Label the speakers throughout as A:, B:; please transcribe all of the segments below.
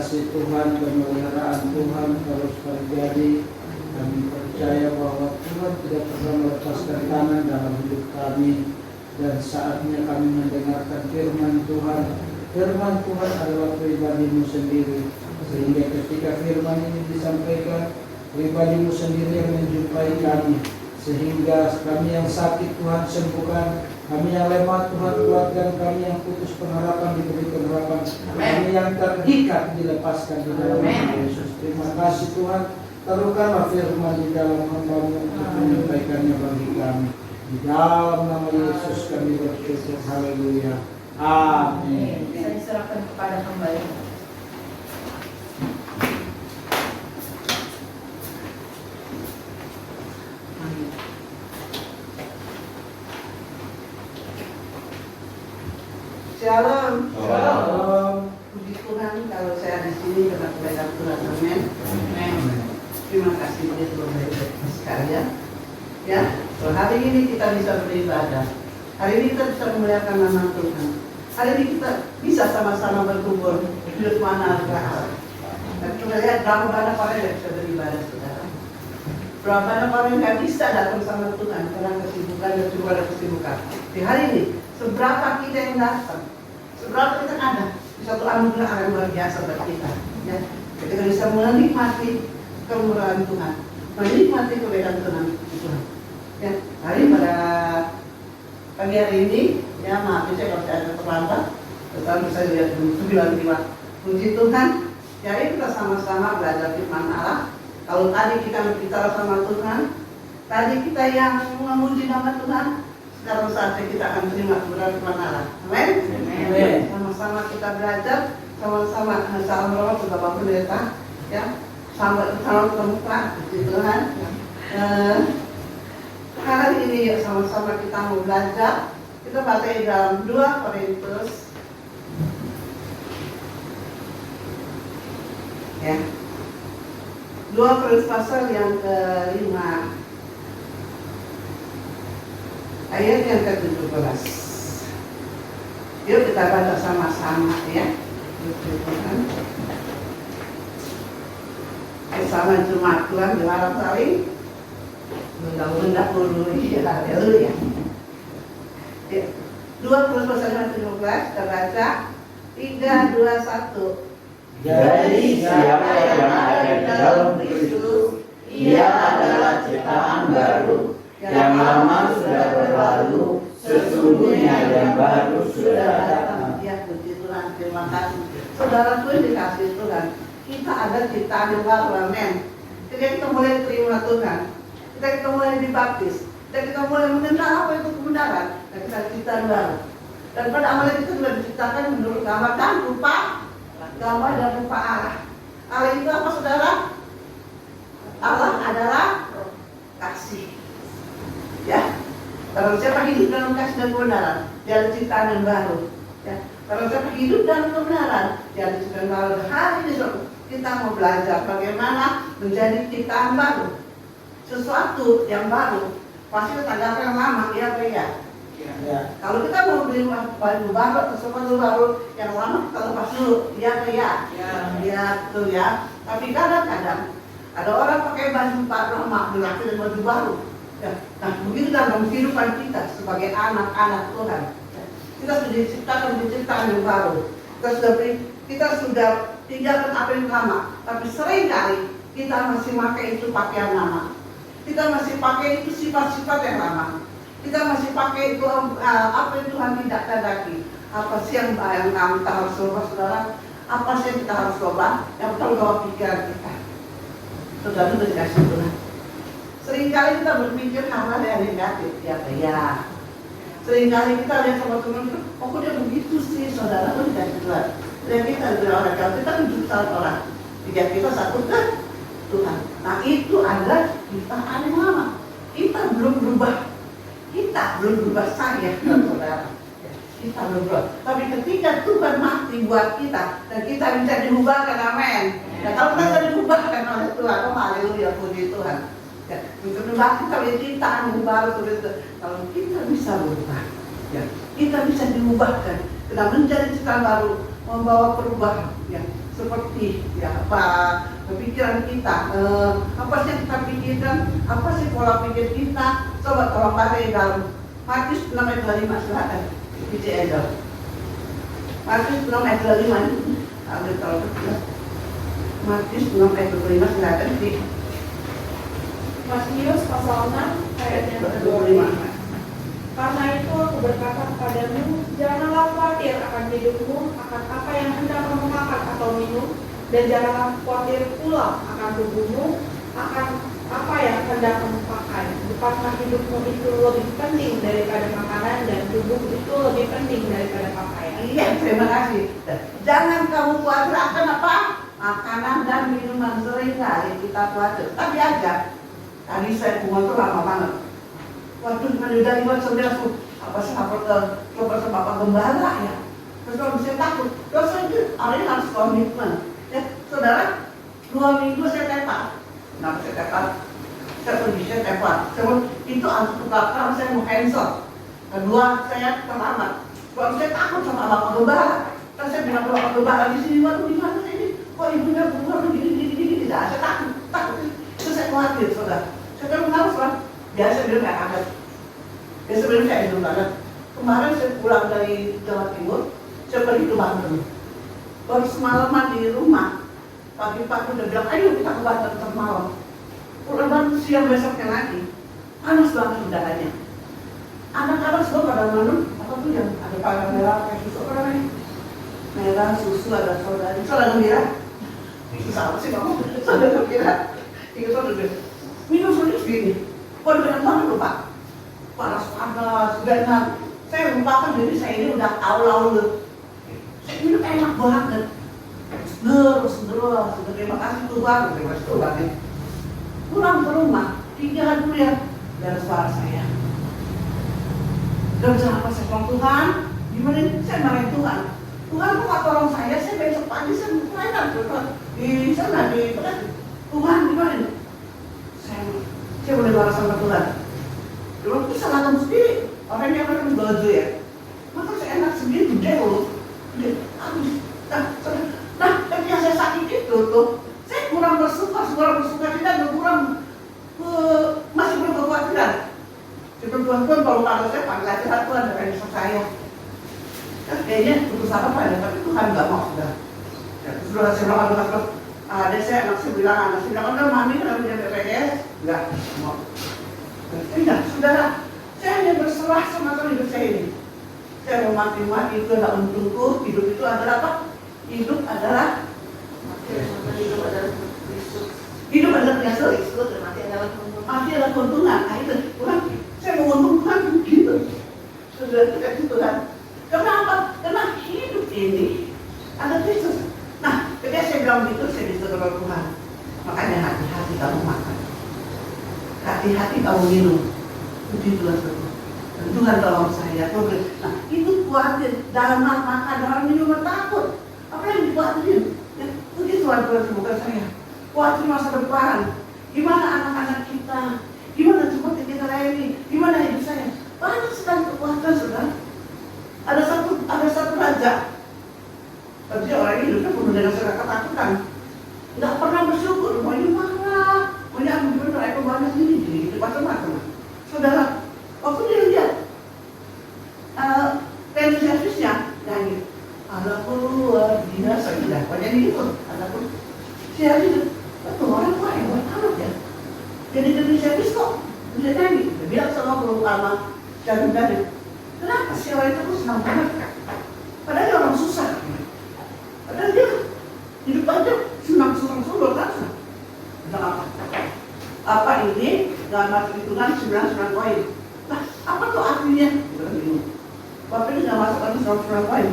A: kasih Tuhan, pemeliharaan Tuhan terus terjadi. Kami percaya bahwa Tuhan tidak pernah melepaskan tangan dalam hidup kami. Dan saatnya kami mendengarkan firman Tuhan. Firman Tuhan adalah pribadimu sendiri. Sehingga ketika firman ini disampaikan, pribadimu sendiri yang menjumpai kami. Sehingga kami yang sakit Tuhan sembuhkan, kami yang lemah Tuhan kuatkan, kami yang putus pengharapan diberi pengharapan, kami yang terikat dilepaskan di dalam nama Yesus. Terima kasih Tuhan, taruhkanlah firman di dalam hamba-Mu untuk menyampaikannya bagi kami. Di dalam nama Yesus kami bersyukur. Haleluya. Amin.
B: Bisa diserahkan kepada hamba ini.
C: Shalom.
A: Shalom.
C: Puji Tuhan kalau saya di sini dapat kebaikan Tuhan. Amin. Amin. Terima kasih Tuhan dari sekalian. Ya, so, hari ini kita bisa beribadah. Hari ini kita bisa memuliakan nama Tuhan. Hari ini kita bisa sama-sama berkumpul di mana Allah. Dan kita lihat berapa banyak orang yang bisa beribadah, saudara. Berapa banyak orang yang tidak bisa datang sama Tuhan karena kesibukan dan juga ada kesibukan. Di hari ini, seberapa kita yang datang, seberapa kita ada di satu anugerah yang luar biasa buat kita. Ya, kita bisa menikmati kemurahan Tuhan, menikmati kebaikan Tuhan. Ya, hari pada pagi hari ini, ya maaf saya kalau saya ada terlambat, tetapi saya lihat dulu 9:05. Puji Tuhan, jadi kita sama-sama belajar firman Allah. Kalau tadi kita berbicara sama Tuhan, tadi kita yang memuji nama Tuhan, sekarang saatnya kita akan terima kebenaran firman Allah. Amin. Sama-sama kita belajar, sama-sama salam roh ke Bapak Pendeta, ya, sampai ketemu Pak, puji Tuhan. Hari ini ya sama-sama kita mau belajar. Kita baca di dalam 2 Korintus ya. 2 Korintus pasal yang ke-5 ayat yang ke-17. Yuk kita baca sama-sama ya. Bersama jemaat Tuhan di Arab Saling. Mendahului, haleluya. 2 Korintus pasal 5:17 kita baca 3, 2, 1.
D: Jadi siapa yang ada di dalam Kristus, ia adalah ciptaan baru. Yang lama sudah berlalu, sesungguhnya yang baru sudah datang.
C: Ya, puji Tuhan, terima kasih. Saudara Tuhan dikasih Tuhan, kita ada ciptaan yang baru, amin. Jadi kita mulai terima Tuhan, kita mulai dibaptis, dan kita mulai mengenal apa itu kebenaran, dan kita ciptaan baru. Dan pada awalnya kita sudah diciptakan menurut gambar dan rupa Allah. Allah itu apa, saudara? Allah adalah kasih. Ya, kalau siapa hidup dalam kasih dan kebenaran, dia ada ciptaan yang baru. Ya, kalau siapa hidup dalam kebenaran, dia ada ciptaan baru. Hari ini kita mau belajar bagaimana menjadi ciptaan baru. Sesuatu yang baru pasti tetangga yang lama, ya Pak ya. Ya. Kalau kita mau beli baju baru atau sesuatu baru yang lama kita lepas dulu, ya Pak ya. Ya betul ya. Tapi kadang-kadang ada orang pakai baju lama berarti dan baju baru. Ya. Nah begitu dalam kehidupan kita sebagai anak-anak Tuhan. Ya. Kita sudah diciptakan yang baru. Kita sudah tinggalkan apa yang lama. Tapi seringkali kita masih pakai itu pakaian lama. Kita masih pakai itu sifat-sifat yang lama. Kita masih pakai itu apa yang Tuhan tidak kehendaki. Apa sih yang kita harus coba, saudara? Apa sih yang kita harus coba? Yang terbawa pikiran kita. Saudara itu dikasih Tuhan. Seringkali kita berpikir hal-hal yang negatif, ya. Seringkali kita lihat sama teman, oh kok dia begitu sih, saudara itu dikasih Tuhan. Dan kita orang kalau kita tunjuk sama orang, jika kita satu ke Tuhan. Nah itu adalah ciptaan yang lama. Kita belum berubah. Kita belum berubah saya, saudara. Kita belum berubah. Tapi ketika Tuhan mati buat kita dan kita bisa diubahkan, amin. Dan kalau kita bisa diubahkan oleh Tuhan, oh haleluya, puji Tuhan. Ya, kita menjadi ciptaan yang baru, kalau kita bisa berubah, ya, kita bisa diubahkan. Kita menjadi ciptaan baru, membawa perubahan. Ya. seperti ya apa pikiran kita, apa sih yang kita pikirkan, apa sih pola pikir kita. Coba tolong baca di dalam Matius 6 ayat 25, silakan Cici Angel. Matius 6 ayat 25 ambil kalau kecil. Matius 6 ayat 25, silakan Cici.
B: Matius pasal 6 ayat yang ke-25. Karena itu aku berkata kepadamu, janganlah khawatir akan hidupmu, akan apa yang hendak kamu makan atau minum, dan janganlah khawatir pula akan tubuhmu, akan apa yang hendak kamu pakai. Bukankah hidupmu itu lebih penting daripada makanan, dan tubuh itu lebih penting daripada pakaian?
C: Iya, terima kasih. Jangan kamu khawatir akan apa? Makanan dan minuman. Sering kali kita khawatir. Tapi aja, tadi saya kumpul tuh lama banget. Waduh, dari buat saudaraku, apa sih coba sama Bapak Gembala ya? Terus kalau bisa takut, terus saya hari ini harus komitmen. Ya, saudara, 2 minggu saya tepat. Kenapa saya tepat? Saya pergi, saya tepat. Itu harus tetapkan, saya mau cancel. Kedua, saya terlambat. Kalau saya takut sama Bapak Gembala, terus saya bilang ke Bapak Gembala di sini, waduh di mana ini? Kok ibunya bukan begini, tidak. Saya takut. Terus saya khawatir, saudara. Saya bilang harus lah. Biasa dia nggak ada. Biasa dia kayak gitu banget. Kemarin saya pulang dari Jawa Timur, saya pergi ke Banten. Baru semalaman di rumah, pagi-pagi udah bilang, ayo kita ke Banten semalam. Pulang Banten siang besoknya lagi, panas banget udaranya. Anak-anak semua pada manut, apa tuh yang ada pagar merah kayak susu apa namanya? Merah susu ada soda, itu ada gembira. Susah apa sih kamu? Soda gembira, itu soda gembira. Minum soda segini. Waduh banyak banget loh Pak, panas, dan saya lupakan diri saya ini udah awal-awal. Saya minum enak banget, terus, terima kasih Tuhan, terima kasih Tuhan. Pulang ke rumah, tinggal dulu ya, dan suara saya. Dan apa saya bilang Tuhan, gimana ini? Saya marahin Tuhan. Tuhan kok gak tolong saya besok pagi saya mau pelayanan di sana, di Tuhan gimana ini? Saya boleh marah sama Tuhan. Tuhan itu salah kamu sendiri. Orang yang akan baju ya. Maka saya enak sendiri gede loh. Nah, ketika saya sakit itu tuh, saya kurang bersuka tidak, masih belum kekhawatiran. Sebelum Tuhan kalau kata saya panggil aja Tuhan dengan bisa saya. Kan kayaknya putus apa ya, tapi Tuhan nggak mau sudah. Sudah saya bilang ada saya anak saya bilang, udah mami kenapa punya BPJS? Enggak, mau. Tidak, saudara, saya hanya berserah sama hidup saya ini. Saya mau mati itu adalah untungku. Hidup itu adalah apa? Hidup adalah Kristus. Hidup adalah Kristus, mati adalah keuntungan. Nah itu, Tuhan, saya mau menguntungkan begitu. Saudara, tidak gitu kan? Kenapa? Karena hidup ini ada Kristus. Nah, ketika saya bilang begitu, saya bisa kepada Tuhan. Makanya hati-hati kamu makan, hati-hati kamu minum. Begitulah Tuhan. Dan Tuhan tolong saya. Nah, itu khawatir dalam makan, dalam minum takut. Apa yang dikhawatir? Ya, begitu Tuhan bukan saya. Khawatir masa depan. Gimana anak-anak kita? Gimana seperti kita ini? Gimana hidup saya? Banyak sekali kekhawatiran, saudara. Ada satu raja. Tapi orang ini hidupnya penuh dengan segala ketakutan. Nggak pernah bersyukur, maunya marah, maunya ambil mereka banyak ini, macam-macam. Saudara, waktu dia lihat pengen servisnya, nyanyi, Allahku luar biasa, tidak banyak itu, Allahku. Saya lihat, betul orang tua yang buat anak ya. Jadi servis kok, bisa nyanyi. Dia bilang sama guru lama, dan kenapa sih orang itu senang banget? Padahal dia orang susah. Padahal dia hidup aja senang-senang kan? Apa ini dalam hitungan 99 poin. Nah, apa tuh artinya? Bapak ini nggak masuk lagi 99 poin.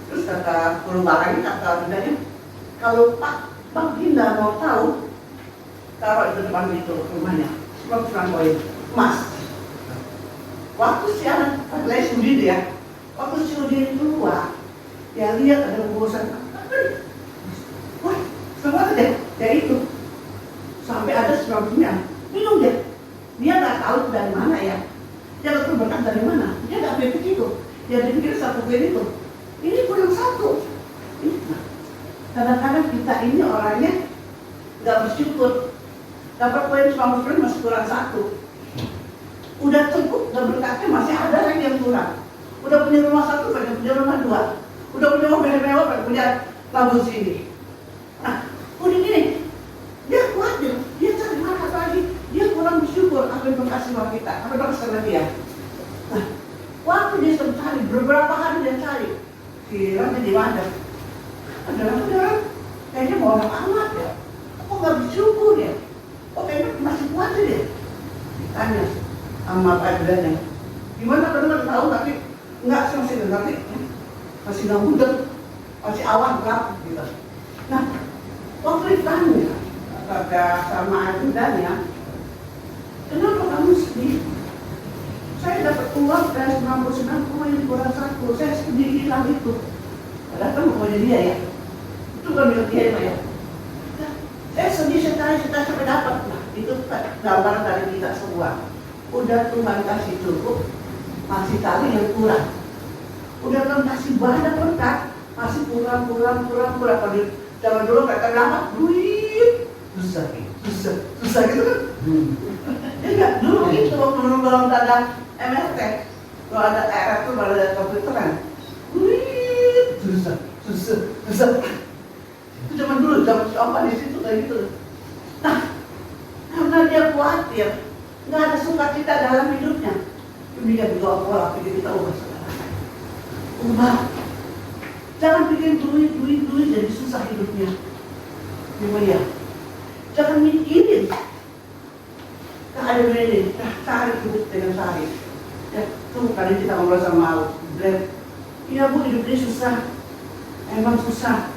C: Terus kata guru barang ini kata bindanya, kalau Pak Bang Dinda mau tahu, taruh di depan itu rumahnya 99 poin emas. Waktu si anak lagi studi dia, waktu studi keluar, dia lihat ada urusan. Wah, semua deh, ya itu. Sampai ada sebelumnya, minum deh. Dia nggak tahu dari mana ya. Dia nggak tahu berkat dari mana. Dia nggak pikir itu. Dia pikir satu kali itu. Ini kurang satu. Nah, Kadang-kadang kita ini orangnya nggak bersyukur. Dapat poin 90 masih kurang 1. Udah cukup, udah berkatnya masih ada lagi yang kurang. Udah punya rumah 1, pengen punya rumah 2. Udah punya mobil mewah, pengen punya Lamborghini. Nah, udah gini, dia khawatir, dia cari makan lagi, dia kurang bersyukur apa yang kasih sama kita, apa yang kasih sama dia. Nah, waktu dia sedang cari, beberapa hari dia cari, kiranya di mana? Ada kayaknya mau orang amat ya, kok nggak bersyukur ya? Kok kayaknya masih khawatir ya? Tanya sama Pak Ibrahim, gimana benar tahu tapi nggak masih ngerti, masih nggak mudah, masih awam gelap gitu. Nah, waktu ditanya pada sama Ibrahim, kenapa kamu sedih? Saya dapat uang dari 99 koma yang kurang 1, saya sedih hilang itu. Padahal kan pokoknya dia ya, itu kan milik dia ya. Nah, saya sedih sekali kita sampai dapat. Nah, itu gambar dari kita semua. Udah Tuhan kasih cukup, masih cari yang kurang. Udah Tuhan kasih banyak berkat, masih kurang. Kalau zaman dulu kata dapat duit, susah gitu kan? Ya enggak, dulu itu waktu belum ada MRT, kalau ada RF tuh baru ada komputeran, duit, susah. Itu zaman dulu, zaman apa di situ kayak gitu. Nah, karena dia khawatir, nggak ada sukacita dalam hidupnya. Dia berdoa pola, pikir kita ubah saudara. Ubah. Jangan bikin duit jadi susah hidupnya. Gimana ya? Jangan mikirin keadaan ini. Cari hidup dengan cari. Ya, tuh tadi kita ngobrol sama Brad. Iya Bu, hidup ini susah. Emang susah.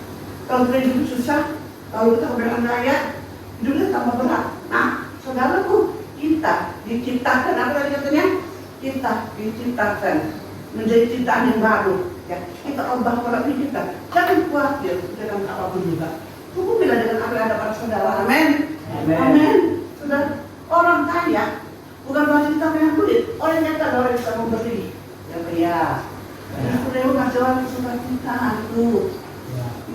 C: Kalau kita hidup susah, kalau kita udah kaya, hidupnya tambah berat. Nah, saudaraku, kita diciptakan, apa tadi katanya? Kita diciptakan menjadi ciptaan yang baru. Ya, kita ubah pola pikir kita. Jangan khawatir dengan apapun juga. Cukup bila dengan apa yang ada pada saudara. Amin. Saudara, orang kaya bukan berarti kita punya kulit. Orang yang ada orang yang bisa memberi. Ya. Sudah kasih orang suka kita tuh.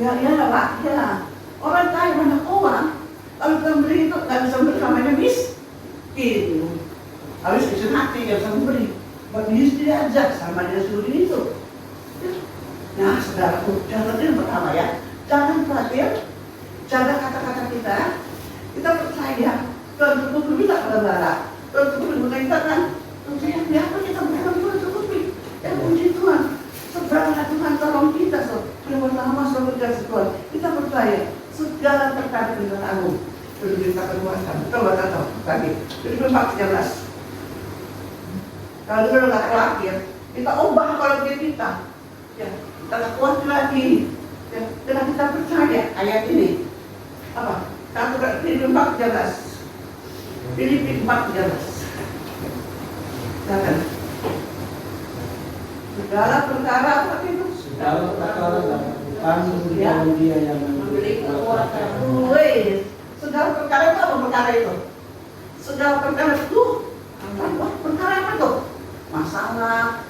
C: Ya Pak. Ya. Orang kaya banyak uang. Kalau kita memberi itu nggak bisa memberi, namanya miskin. Habis miskin hati nggak bisa memberi. Buat diri sendiri aja sama dia suruh itu. Nah, saudaraku, jangan yang pertama ya, jangan khawatir, jaga kata-kata kita. Kita percaya Tuhan cukup kita pada darah. Tuhan cukup kita kan. Tuhan biarkan kita berharap Tuhan cukupi. Ya puji Tuhan. Segala Tuhan tolong kita yang pertama selalu kasih Tuhan. Kita percaya segala perkara kita tanggung. Sudah kita keluarkan. Coba tahu tadi. Jadi 4:13. Kalau kita nggak khawatir, kita ubah kalau kita. Ya, kita nggak khawatir lagi. Ya, karena kita percaya ayat ini. Apa? Filipi 4:13. Filipi 4:13. Katakan. Segala perkara apa itu?
A: Segala perkara dapat dilakukan dia yang
C: memiliki kekuatan. Segala perkara itu apa perkara itu? Segala perkara itu apa? Perkara apa itu? Masalah,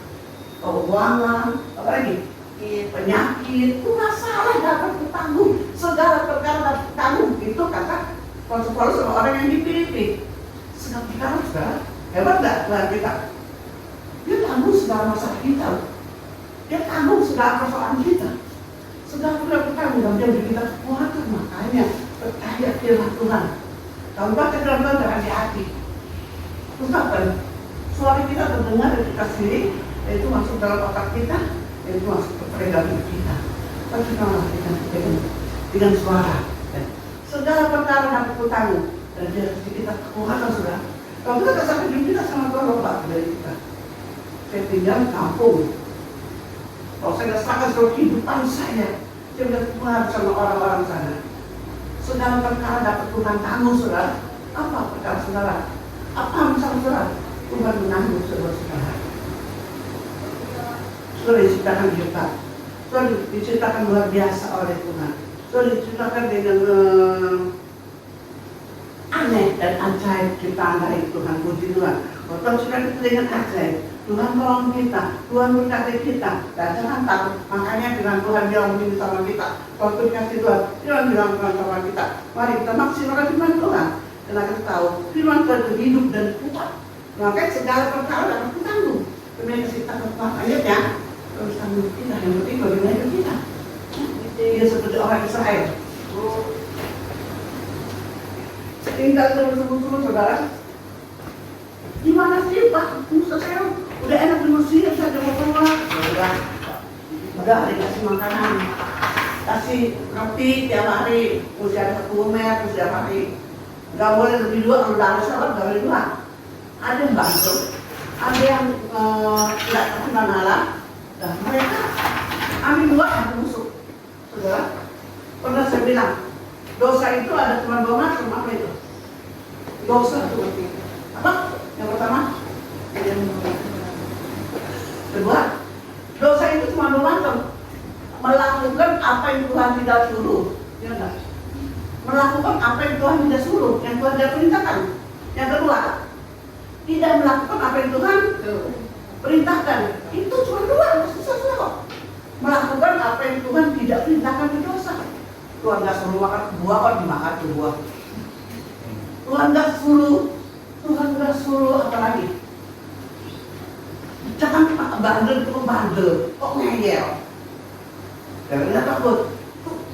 C: keuangan, apa lagi? Penyakit, itu masalah dapat ditanggung. Segala perkara dapat ditanggung. Itu kata Paulus sama orang yang di Filipi. Segala perkara sudah hebat nggak Tuhan kita? Dia tanggung segala masalah kita. Dia tanggung segala persoalan kita. Segala perkara bertanggung dan dia beri kita kekuatan. Makanya percaya firman Tuhan. Kalau baca firman Tuhan dengan hati. Terus apa? Suara kita terdengar dari kita sendiri, yaitu masuk dalam otak kita, yaitu masuk ke peredaran kita. Perkenalan kita dengan suara. Segala perkara dapat bertanggung dan dia kita kekuatan sudah. Kalau kita tak sampai hidup kita sama Tuhan lompat dari kita. Saya tinggal di kampung. Kalau saya serahkan seluruh kehidupan saya tidak pengaruh sama orang-orang sana. Segala perkara dapat Tuhan tanggung saudara. Apa perkara saudara? Apa misalnya saudara? Tuhan menanggung saudara-saudara. Saudara diciptakan hebat. Saudara diciptakan luar biasa oleh Tuhan. Saudara diciptakan dengan aneh dan ajaib ciptaan dari Tuhan. Puji Tuhan. Kalau sudah kita dengan ajaib, Tuhan tolong kita, Tuhan berkati kita, dan jangan takut. Makanya dengan Tuhan bilang begini sama kita, waktu dikasih Tuhan, Tuhan bilang sama kita, mari kita maksimalkan firman Tuhan. Karena kita tahu firman Tuhan itu hidup dan kuat. Makanya segala perkara dapat kita tanggung. Kemudian kasih takut ayatnya, terus tanggung kita, yang penting bagaimana hidup kita. Dia seperti orang Israel. Tinggal tersebut-sebut saudara. Gimana sih Pak? Musa saya udah enak di Mesir, saya mau keluar. Udah dikasih makanan, kasih roti tiap hari, mesti ada 1 meter, mesti tiap hari. Gak boleh lebih 2, kalau udah ada sahabat gak boleh 2. Ada yang bantu, ada yang tidak terkenal Allah. Dan mereka ambil 2 yang musuh. Saudara, pernah saya bilang, dosa itu ada cuma 2 macam, apa itu? Dosa itu apa? Yang pertama, kedua, dosa itu cuma 2 macam. Melakukan apa yang Tuhan tidak suruh, ya enggak? Melakukan apa yang Tuhan tidak suruh, yang Tuhan tidak perintahkan. Yang kedua, tidak melakukan apa yang Tuhan perintahkan. Itu cuma 2, susah kok. Melakukan apa yang Tuhan tidak perintahkan itu dosa. Tuhan nggak suruh makan buah, kok dimakan tuh buah. Tuhan nggak suruh apa lagi? Jangan bandel itu bandel, kok ngeyel. Karena takut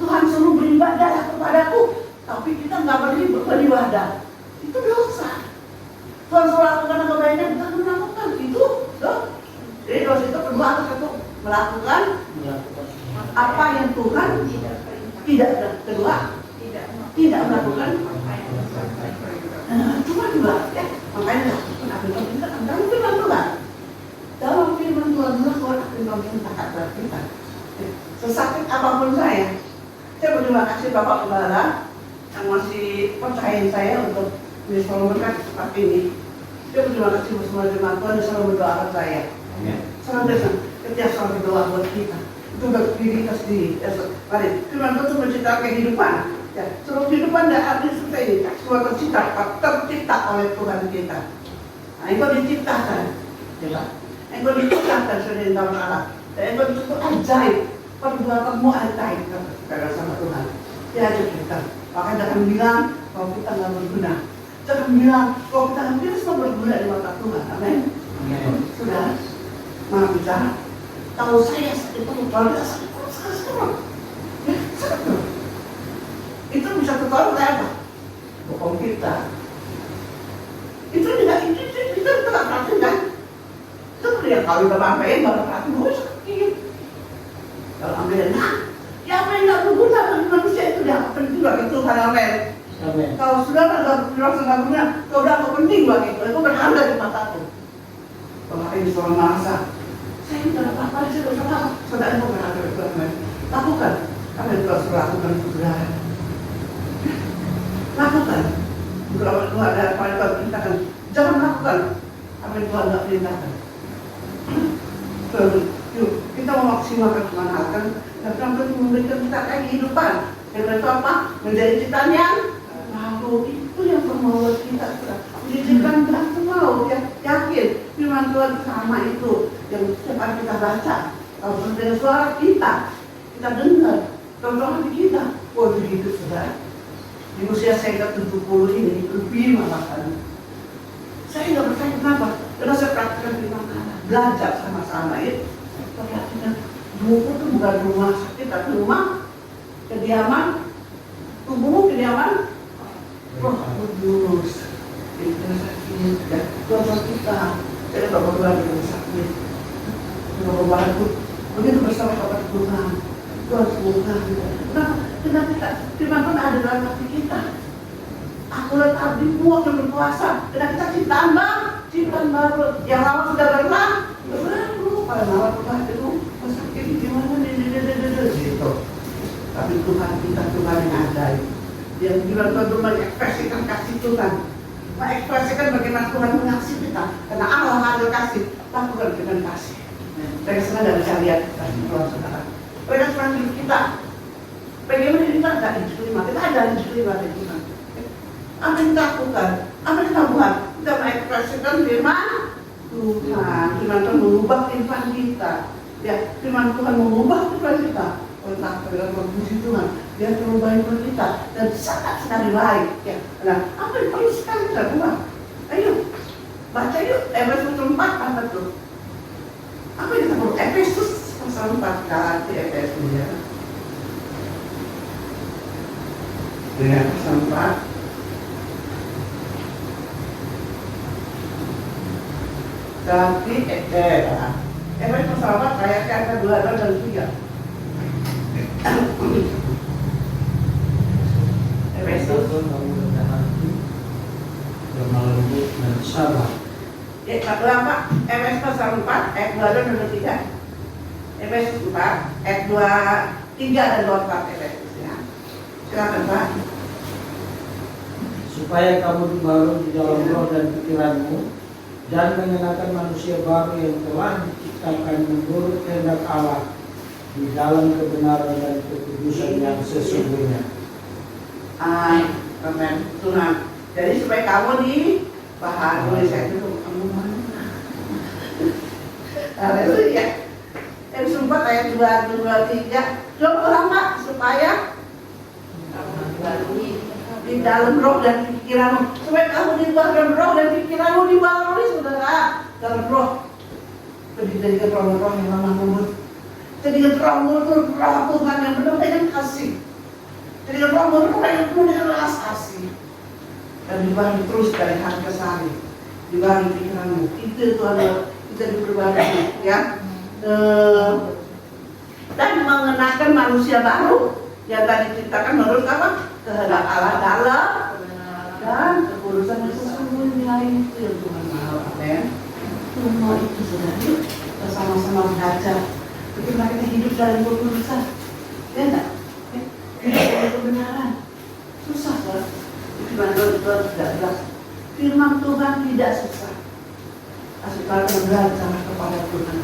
C: Tuhan suruh beribadah kepadaku, tapi kita nggak beribadah. Itu dosa. Tuhan suruh lakukan kebaikan, kita melakukan itu, loh. Jadi dosa itu kedua atau satu, melakukan apa yang Tuhan tidak. Kedua, tidak melakukan. Cuma 2, ya. Makanya lakukan apa yang kita dalam firman Tuhan. Dalam firman Tuhan melakukan apa yang perintahkan kita. Sesakit apapun saya berterima kasih Bapak Gembala yang masih percayain saya untuk selalu berkat seperti ini. Saya berterima kasih bersama jemaat Tuhan yang selalu mendoakan saya. Selalu ketika selalu berdoa buat kita. Itu udah diri kita sendiri. Mari, firman Tuhan itu menciptakan kehidupan. Ya, seluruh kehidupan dan arti seperti ini semua tercipta oleh Tuhan kita. Nah, itu diciptakan, ya, itu diciptakan sudah dalam Allah. Dan itu ajaib, perbuatanmu ajaib karena sama Tuhan. Dia ajaib kita. Maka jangan bilang kalau kita nggak berguna. Jangan bilang kalau kita semua berguna di mata Tuhan. Amin. Sudah, maaf bicara. Kalau saya itu kalau tidak sakit sekarang, ya sakit. Itu bisa tertolong kayak apa? Bokong kita. Itu tidak kita nggak perhatiin kan? Itu dia kalau udah sampai baru perhatiin sakit. Kalau ambil ya apa yang nggak berguna bagi manusia itu dia penting bagi Tuhan. Amin. Kalau sudah nggak berguna, kalau udah nggak penting bagi itu berharga di mataku. Kalau ini seorang masa, saya tidak apa-apa, saya tidak apa-apa. Saudara mau berharga di Tuhan. Lakukan apa yang Tuhan suruh lakukan untuk saudara. Lakukan. Kalau Tuhan ada apa yang Tuhan perintahkan, jangan lakukan apa yang Tuhan tidak perintahkan. Yuk, kita memaksimalkan kemanfaatan dan Tuhan memberikan kita kehidupan. Dengan itu apa? Menjadi ciptaan yang baru. Itu yang membawa kita. Diciptakan tidak mau, ya, yakin firman Tuhan sama itu yang setiap kita baca. Kalau dengan suara kita dengar. Kalau hati kita, begitu saudara. Di usia saya ke 70 ini, lebih malahan. Saya nggak bertanya kenapa, karena saya praktikkan di mana, belajar sama-sama ya. Perhatikan, buku itu bukan rumah sakit, tapi rumah kediaman, tubuhmu kediaman, roh kudus. Itu sakit, ya. Tuhan kita, saya nggak berdoa di rumah sakit. Nggak berdoa itu, begitu bersama Bapak Tuhan. Tuhan sembuhkan. Kenapa kita, firman Tuhan ada dalam hati kita. Aku lihat abdi buah yang berkuasa. Kenapa kita ciptaan baru. Yang lama sudah berlalu. Pada malam Tuhan itu sakit gimana gitu. Tapi Tuhan kita Tuhan yang ajaib. Yang firman Tuhan mengekspresikan kasih Tuhan. Mengekspresikan bagaimana Tuhan mengasihi kita. Karena Allah ada kasih. Lakukan dengan kasih. Saya senang dan bisa lihat kasih Tuhan saudara. Bagaimana seorang hidup kita? Bagaimana kita ada di kelima? Kita ada di kelima dari Tuhan. Apa yang kita lakukan? Apa yang kita buat? Kita mengekspresikan firman Tuhan. Firman Tuhan mengubah kehidupan kita. Ya, firman Tuhan mengubah kehidupan kita. Entah dalam puji Tuhan, dia merubah hidup kita dan sangat sekali baik. Ya, nah, apa yang perlu sekali kita buat? Ayo, baca yuk Efesus 4 apa tuh? Apa yang kita perlu? Efesus pasal 4 ganti Efesus ya. Dengan pasal 4. Ganti Efesus pasal 4 ayat yang kedua dan 3. Efesus
A: lemah lembut dan sabar.
C: apa? Efesus pasal 4 ayat 2 dan 3. Efesus 4 ayat 3 dan 24 Efesus ya. Silakan Pak.
A: Supaya kamu dibaharui di dalam roh dan pikiranmu dan mengenakan manusia baru yang telah diciptakan menurut kehendak Allah di dalam kebenaran dan kekudusan yang sesungguhnya.
C: Amin. Tuhan. Jadi supaya kamu dibaharui, saya dulu kamu mana? Haleluya. Efesus 4 ayat 2 3. Belum orang Pak, supaya di dalam roh dan pikiranmu, supaya kamu di dalam roh dan pikiranmu dibaharui saudara. Dalam roh, terdiri dari roh yang lemah lembut. Jadi roh Tuhan yang penuh dengan kasih. Jadi roh yang penuh dengan belas kasih. Dan dibaharui terus dari hari ke hari. Dibaharui pikiranmu. Itu adalah kita diperbarui, ya. Dan mengenakan manusia baru yang tadi diciptakan menurut apa? Kehendak Allah dalam dan kekudusan yang sesungguhnya itu yang Tuhan mau. Amin. Semua itu sudah yuk kita sama-sama belajar. Bagaimana kita hidup dalam kekudusan? Ya enggak? Hidup dalam kebenaran. Susah kan? Firman Tuhan tidak jelas. Firman Tuhan tidak susah. Asal kita belajar kepada Tuhan.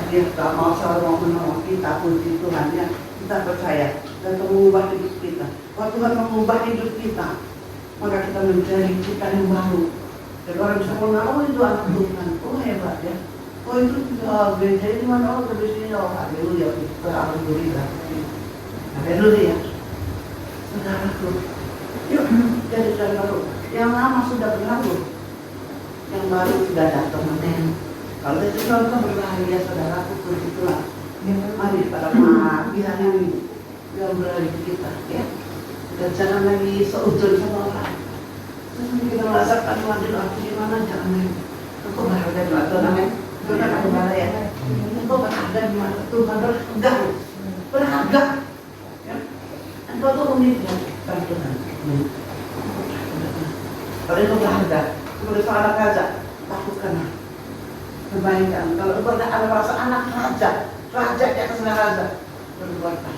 C: Dia tak mau selalu mau menolong kita, puji Tuhan ya. Kita percaya dan mengubah hidup kita. Waktu Tuhan mengubah hidup kita, maka kita menjadi kita yang baru. Dan orang bisa mengaku itu anak Tuhan. Oh hebat ya. Oh itu gereja ini mana? Oh gereja ini oh haleluya. Kita alhamdulillah. Haleluya. Saudaraku, yuk jadi saudara baru. Yang lama sudah berlalu, yang baru sudah datang. Amin. Kalau itu kita berbahaya saudaraku, puji Tuhan. Mari pada pilihan yang berada di kita ya. Dan jangan lagi seujun sama orang. Jangan kita merasakan Tuhan aku di mana, jangan lagi. Engkau berada di mana Tuhan, amin. Tuhan akan berada ya. Engkau berada di mana Tuhan, berharga ya. Engkau tuh uniknya Tuhan. Kalau itu berharga, sebagai seorang raja, lakukanlah kebaikan. Kalau engkau ada rasa anak raja di atas raja, berbuatlah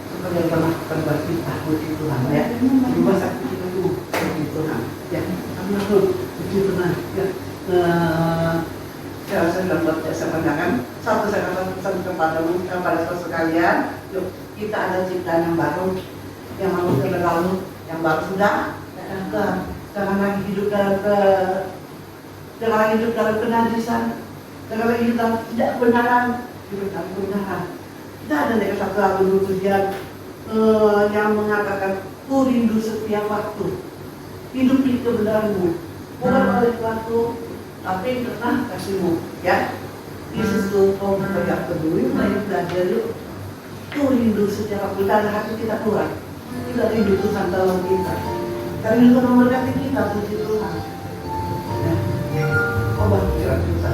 C: seperti yang pernah berbuat kita, puji Tuhan ya. Berbuat sakti itu, puji Tuhan ya. Karena itu, puji Tuhan ya. Saya sudah buat jasa pandangan. Satu saya katakan pesan kepadamu, kepada saudara sekalian, yuk kita ada ciptaan yang baru, yang manusia berlalu, yang baru sudah. Jangan lagi hidup dalam kenajisan, jangan lagi hidup dalam tidak kebenaran. Hidup dalam kebenaran. Tidak ada dari satu lagu ujian yang mengatakan ku rindu setiap waktu. Hidup di kebenaranmu. Bukan oleh waktu, tapi karena kasihmu. Ya, Yesus tuh kau banyak peduli, banyak belajar yuk. Ku rindu setiap waktu. Dari hati kita Tuhan. Kita rindu Tuhan dalam kita. Karena itu memberkati kita, puji Tuhan. Ya, obat pikiran kita.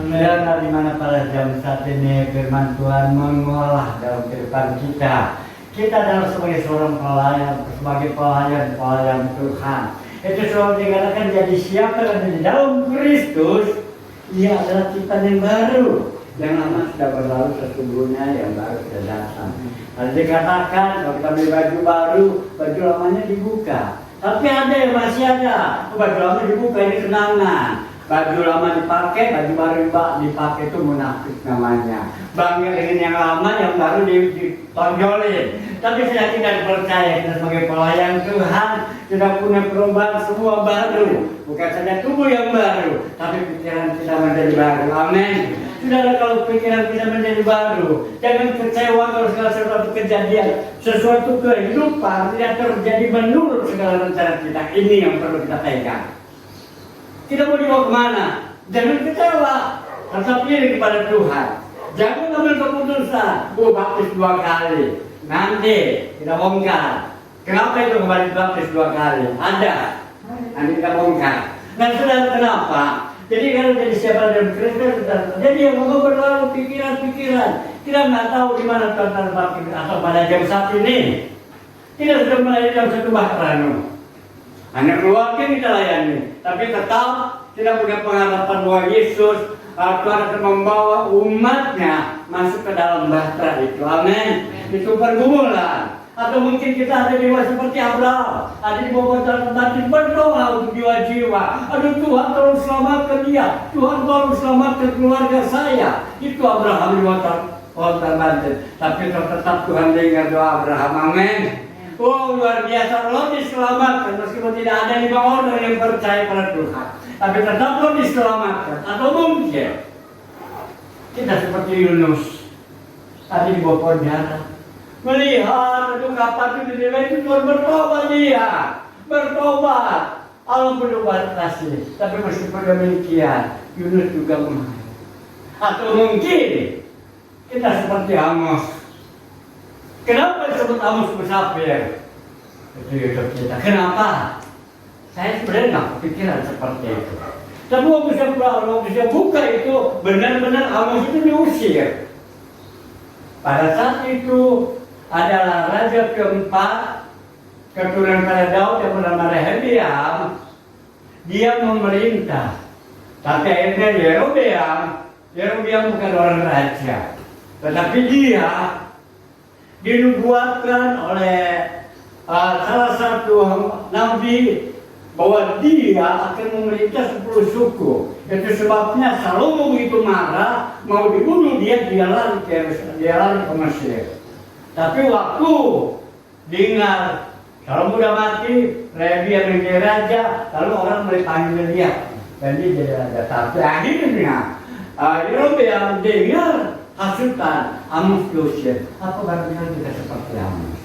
E: Saudara, di mana pada jam saat ini firman Tuhan mengolah dalam kehidupan kita. Kita adalah sebagai seorang pelayan, sebagai pelayan Tuhan. Itu selalu dikatakan jadi siapa yang ada di dalam Kristus, ia adalah ciptaan yang baru. Yang lama sudah berlalu, sesungguhnya yang baru sudah datang. Lalu dikatakan kalau kita beli baju baru, baju lamanya dibuka. Tapi ada yang masih ada, baju lama dibuka, ini kenangan. Baju lama dipakai, baju baru dipakai, itu munafik namanya. Bangga dengan yang lama, yang baru ditonjolin. Tapi saya tidak percaya, kita sebagai pelayan Tuhan sudah punya perubahan semua baru. Bukan saja tubuh yang baru, tapi pikiran kita menjadi baru. Amin. Saudara, kalau pikiran kita menjadi baru, jangan kecewa kalau segala sesuatu kejadian, sesuatu kehidupan tidak terjadi menurut segala rencana kita. Ini yang perlu kita pegang. Kita mau dibawa kemana? Jangan kecewa, tetap pilih kepada Tuhan. Jangan ambil keputusan, baptis 2 kali. Nanti kita bongkar. Kenapa itu kembali baptis 2 kali? Ada. Nanti kita bongkar. Nah, saudara, kenapa? Jadi kalau jadi siapa dalam Kristus, jadi yang mau berlalu pikiran-pikiran. Kita nggak tahu di mana Tuhan baptis atau pada jam saat ini. Kita sudah mulai dalam satu bahtera. Hanya keluarga kita layani, tapi tetap tidak punya pengharapan bahwa Yesus Tuhan akan membawa umatnya masuk ke dalam bahtera itu. Amin. Itu pergumulan. Atau mungkin kita ada jiwa seperti Abraham, ada di bawah jalan batin berdoa untuk jiwa-jiwa. Aduh Tuhan, tolong selamatkan dia. Tuhan, tolong selamatkan keluarga saya. Itu Abraham di bawah jalan batin. Tapi tetap Tuhan dengar doa Abraham. Amin. Oh, luar biasa, lo diselamatkan meskipun tidak ada 5 orang yang percaya pada Tuhan. Tapi tetap lo diselamatkan. Atau mungkin kita seperti Yunus, tadi di bawah penjara, melihat itu kapan itu dinilai Tuhan bertobat dia, bertobat. Allah berubah kasih. Tapi meskipun demikian, Yunus juga mengalir. Atau mungkin kita seperti Amos. Kenapa disebut Amos musafir? Itu hidup kita. Kenapa? Saya sebenarnya nggak kepikiran seperti itu. Tapi waktu saya buka itu, benar-benar Amos itu diusir. Pada saat itu adalah raja keempat, keturunan pada Daud yang bernama Rehabiam. Dia memerintah. Tapi akhirnya Yerobeam bukan orang raja. Tetapi dia dinubuatkan oleh salah satu nabi bahwa dia akan memerintah 10 suku. Itu sebabnya Salomo begitu marah, mau dibunuh dia lari ke Mesir. Tapi waktu dengar Salomo udah mati, Rehabiam menjadi raja, lalu orang mulai panggil dia dan dia jadi raja. Tapi akhirnya Yerobeam dengar hasutan Amos diusir. Apa barangkali kita seperti Amos?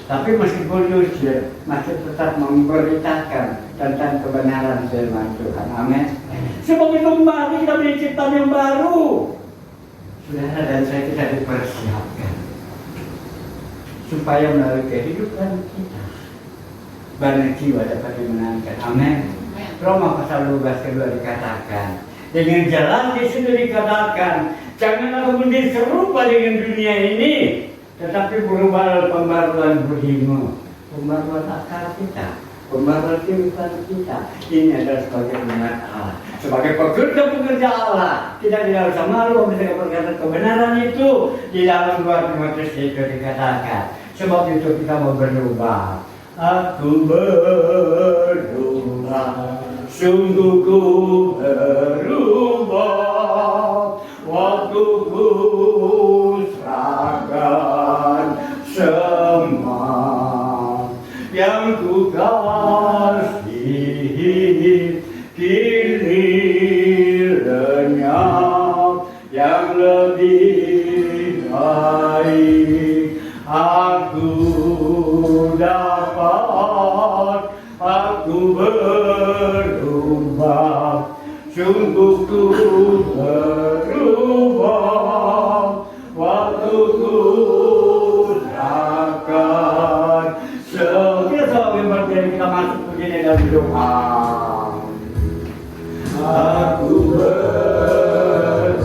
E: Tapi meskipun diusir, masih tetap memberitakan tentang kebenaran firman Tuhan. Amin. Sebagai kembali kita punya ciptaan yang baru. Saudara dan saya kita dipersiapkan supaya melalui kehidupan kita banyak jiwa dapat dimenangkan. Amin. Roma pasal 12 kedua dikatakan, dengan jalan di situ dikatakan, janganlah kamu menjadi serupa dengan dunia ini, tetapi berubahlah pembaruan budimu. Pembaruan akal kita, pembaruan kehidupan kita. Ini adalah sebagai umat Allah, sebagai pekerja Allah. Kita tidak usah malu ketika berkata kebenaran itu. Di dalam 2 Timotius itu dikatakan, sebab itu kita mau berubah. Aku berubah, sungguh ku berubah, waktu ku serahkan semua yang ku kasihi, kini lenyap yang lebih baik aku dapat. Aku berubah, sungguh ku berubah, waktu ku serahkan. Kita selalu berpikir kita masuk begini dalam doa. Aku berubah.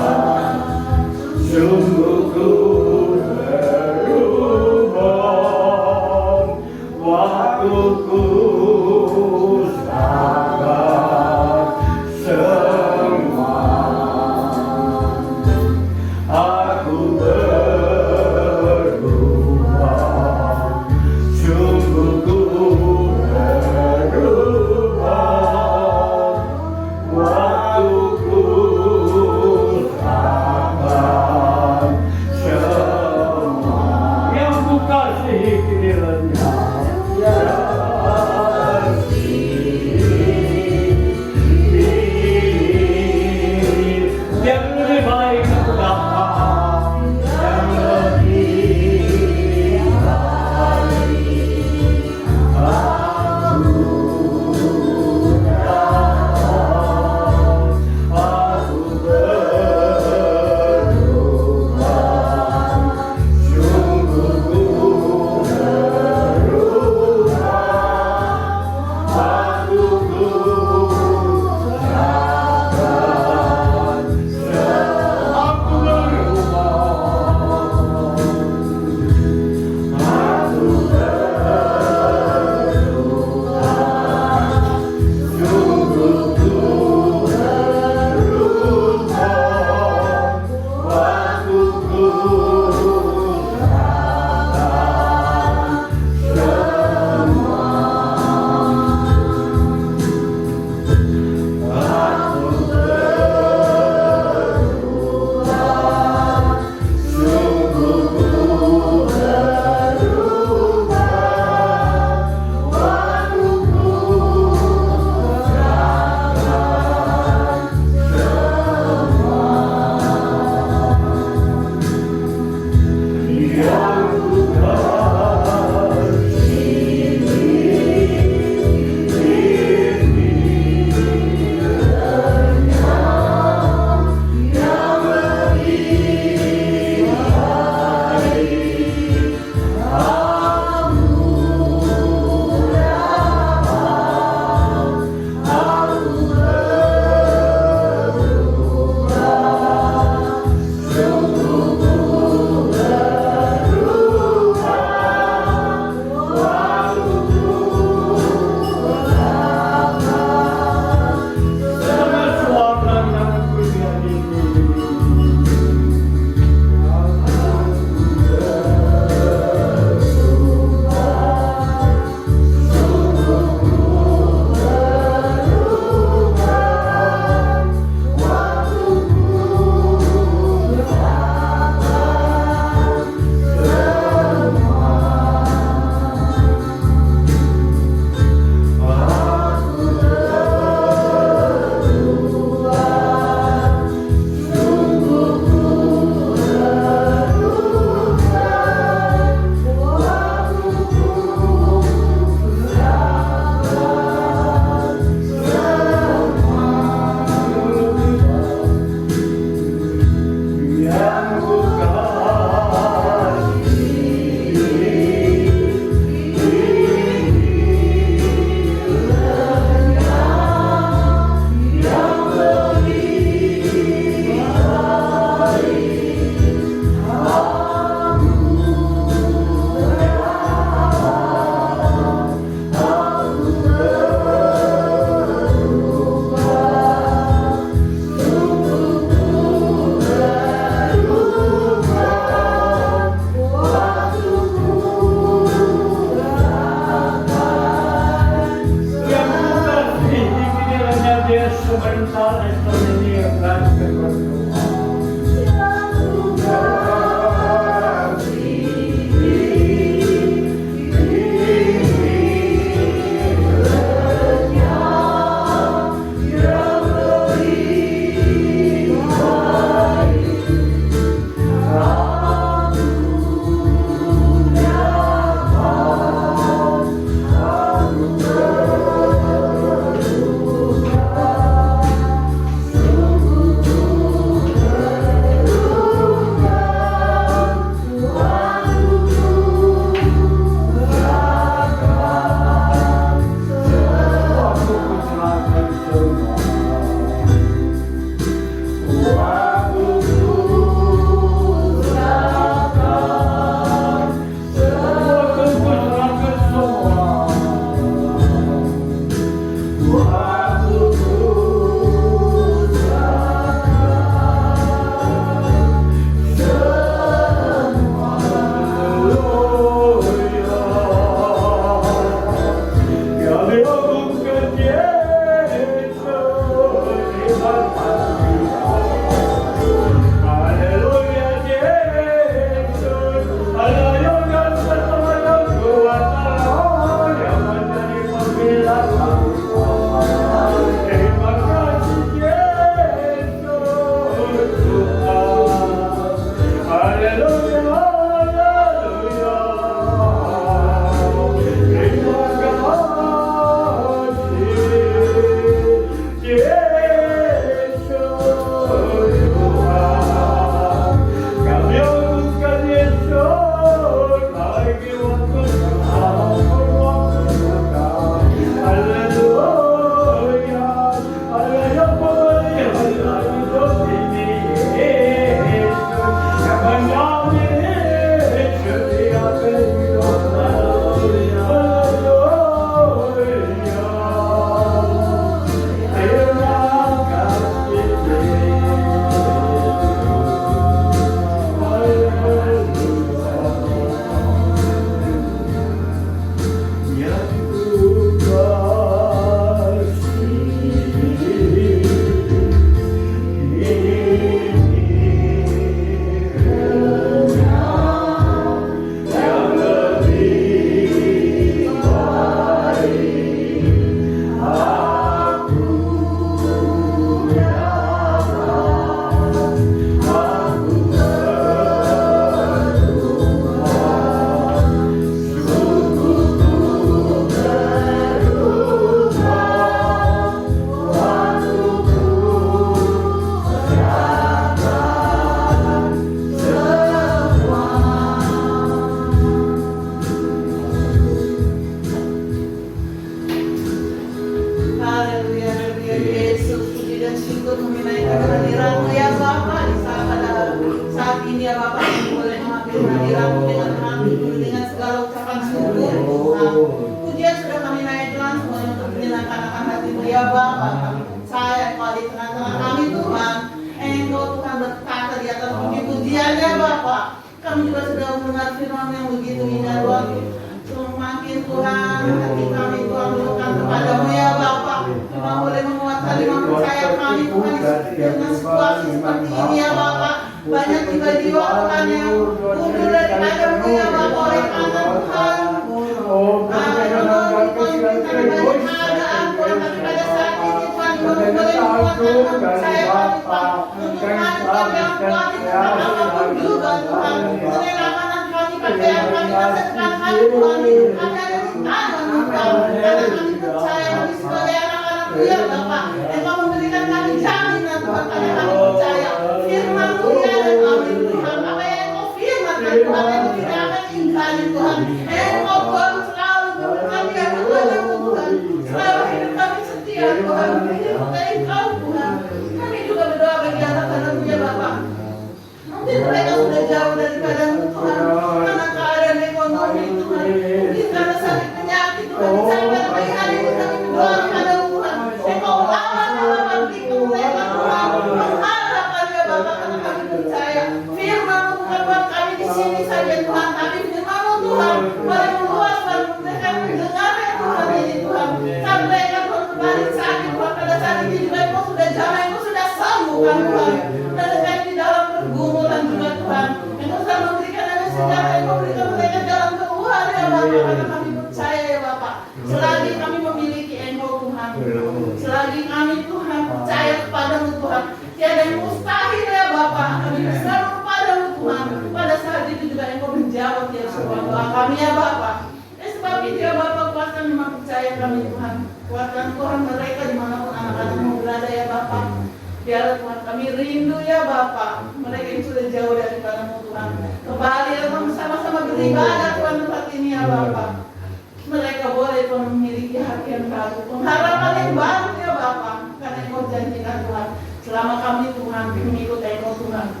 B: Selama kami Tuhan mengikut Engkau Tuhan,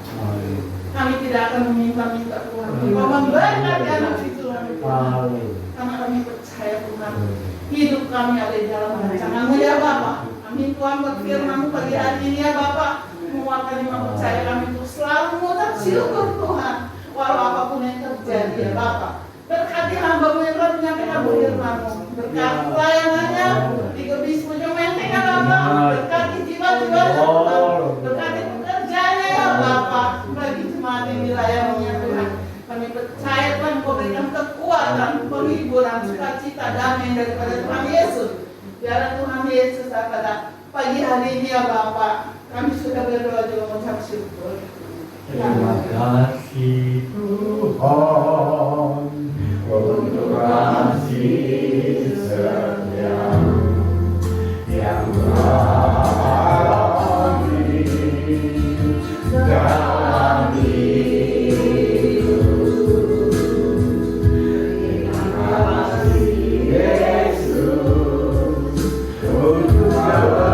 B: kami tidak akan meminta-minta Tuhan. Engkau memberkati anak cucu kami Tuhan. Karena kami percaya Tuhan, hidup kami ada di dalam rancangan-Mu ya Bapak. Amin Tuhan, berfirman-Mu pagi hari ini ya Bapak. Semua kami percaya kami untuk selalu mengucap syukur Tuhan, walau apapun yang terjadi ya Bapak. Berkati hamba-Mu yang telah menyampaikan firman-Mu, berkati pelayanannya di Gebis Pucung Menteng ya Bapak, berkati jiwa-jiwa Tuhan, berkati pekerjaannya ya Bapak, bagi jemaat yang dilayaninya Tuhan. Kami percaya Tuhan Kau berikan kekuatan, penghiburan, sukacita, damai daripada Tuhan Yesus. Biarlah Tuhan Yesus pada pagi hari ini ya Bapak, kami sudah berdoa juga mengucap syukur.
E: Terima kasih Tuhan untuk kasih setia yang kami dalam hidup. Terima kasih Yesus untuk kebaikan-Mu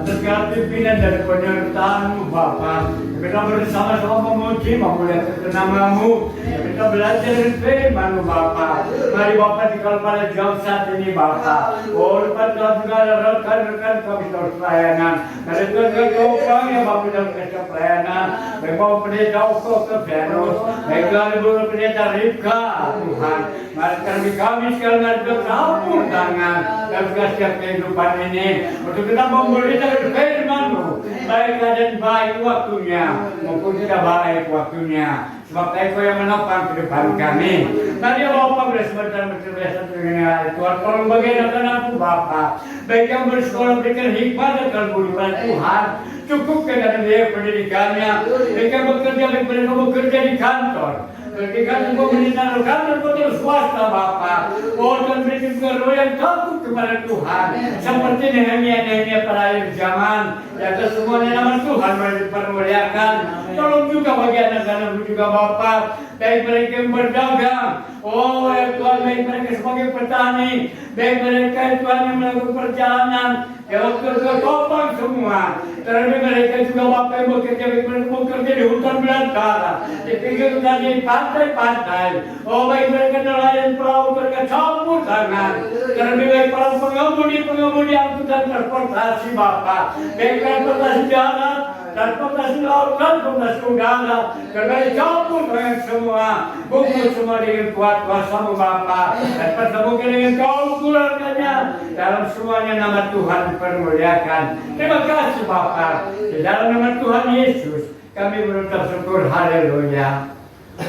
E: sepanjang pimpinan dan penyertaan-Mu Bapa. Kita bersama-sama memuji, memuliakan nama-Mu. Kita belajar dari firman-Mu Bapa. Mari Bapa dikala pada jam saat ini Bapa. Oh lepas Tuhan segala rekan-rekan kami dalam pelayanan. Mari Tuhan kau yang Bapa dalam kerja pelayanan. Baik Bapa pendeta Oko ke Venus. Baiklah Ibu pendeta Ripka Tuhan. Mari kami sekali lagi bercampur tangan dalam setiap kehidupan ini untuk kita memberitakan firman-Mu, baik dan baik waktunya maupun tidak baik waktunya. Sebab Engkau yang menopang kehidupan kami. Mari ya Bapa sebentar berbiasa dengan Tuhan. Tolong bagaimana aku Bapa, baik yang bersekolah berikan hikmat dan budi pada Tuhan. Cukupkan dengan dia pendidikannya. Baik yang bekerja, baik mereka bekerja di kantor. Ketika engkau menyenangkan kantor betul swasta Bapa, oh dan berikan juga roh yang takut kepada Tuhan, seperti Nehemia pada akhir zaman. Ya semuanya nama Tuhan dipermuliakan. Tolong juga bagi anak-anak juga Bapa, baik mereka yang berdagang, oh ya Tuhan, baik mereka sebagai petani, baik mereka Tuhan yang melakukan perjalanan, ya waktu topang semua. Terlebih mereka juga Bapa yang bekerja, baik mereka bekerja di hutan belantara, di pinggir hutan di pantai-pantai. Oh baik mereka nelayan perahu, mereka campur tangan. Terlebih baik para pengemudi angkutan transportasi Bapa, baik transportasi darat, transportasi laut, transportasi udara, karena campur dengan semua, bungkus semua dengan kuat kuasa-Mu Bapa, dan pertemukan dengan kaum keluarganya, dalam semuanya nama Tuhan dipermuliakan. Terima kasih Bapa, di dalam nama Tuhan Yesus kami mengucap syukur, haleluya.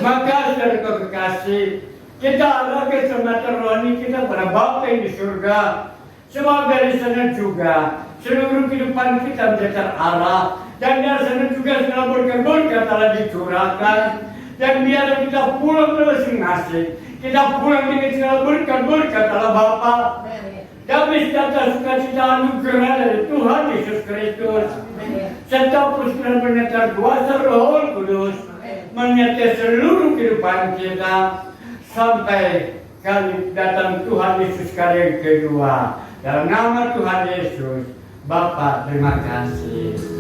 E: Maka dari kekasih kita ada keselamatan rohani kita pada Bapa yang di surga. Sebab dari sana juga seluruh kehidupan kita menjadi terarah, dan dari sana juga segala berkat-berkat telah dicurahkan, dan biarlah kita pulang masing-masing. Kita pulang dengan segala berkat-berkat Allah Bapa. Damai sejahtera sukacita anugerah dari Tuhan Yesus Kristus, serta persekutuan penyertaan kuasa Roh Kudus menyertai seluruh kehidupan kita sampai kali datang Tuhan Yesus kali yang kedua. Dalam nama Tuhan Yesus, Bapa terima kasih.